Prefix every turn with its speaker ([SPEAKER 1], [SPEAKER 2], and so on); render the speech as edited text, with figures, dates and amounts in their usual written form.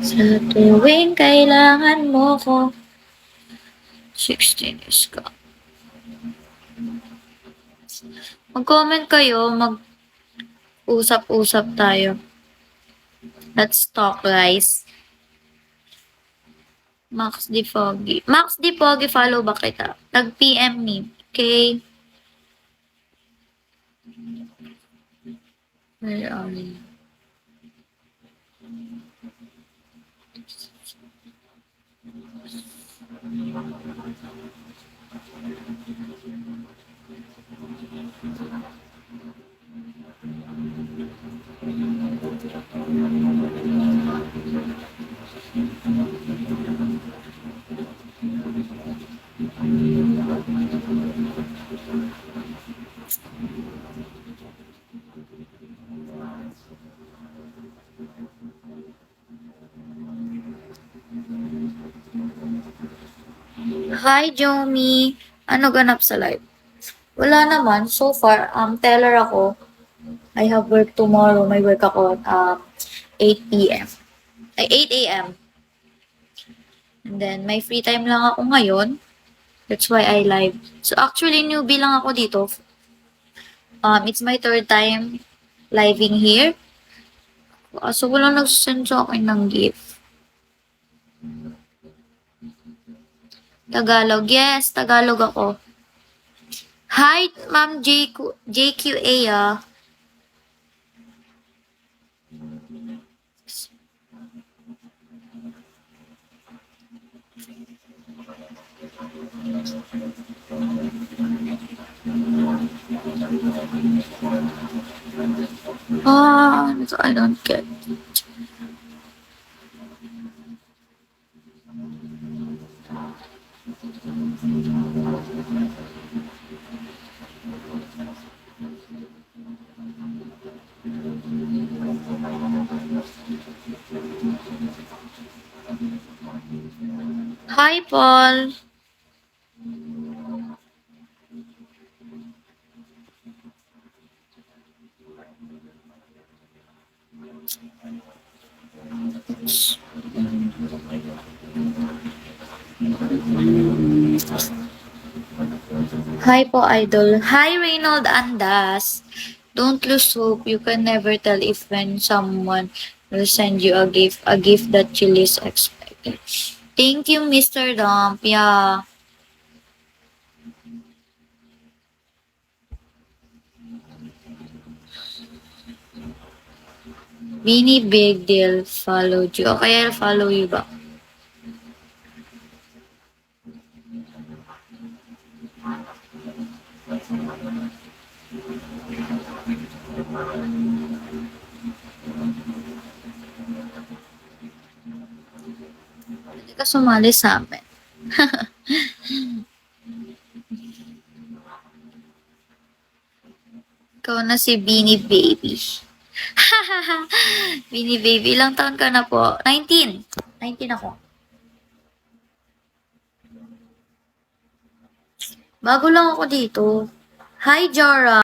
[SPEAKER 1] Sa tuwing kailangan mo ko. 16 is ka. Mag-comment kayo, mag-usap-usap tayo. Let's talk, guys. Max Di Foggy. Max Di Foggy, follow ba kita? Tag-PM me. Okay? Where are you? Hi, Jomi. Ano ganap sa live? Wala naman. So far, teller ako. I have work tomorrow. May work ako at 8 p.m. Ay, 8 a.m. And then, may free time lang ako ngayon. That's why I live. So, actually, newbie lang ako dito. It's my third time living here. So, walang nagsasend sa akin ng gift. Tagalog. Yes, Tagalog ako. Hi, Ma'am JQA ah. I don't get. Hi, Paul. Hi po, Idol. Hi, Reynold Andas. Don't lose hope. You can never tell if when someone will send you a gift that you least expected. Thank you, Mr. Dump. Yeah. Beanie Big Deal followed you. Okay, I'll follow you back. Hindi ka sumali sa amin. Ikaw na si Beanie Baby. Beanie Baby, ilang taon ka na po? 19. 19 ako. Bago lang ako dito. Hi, Jara.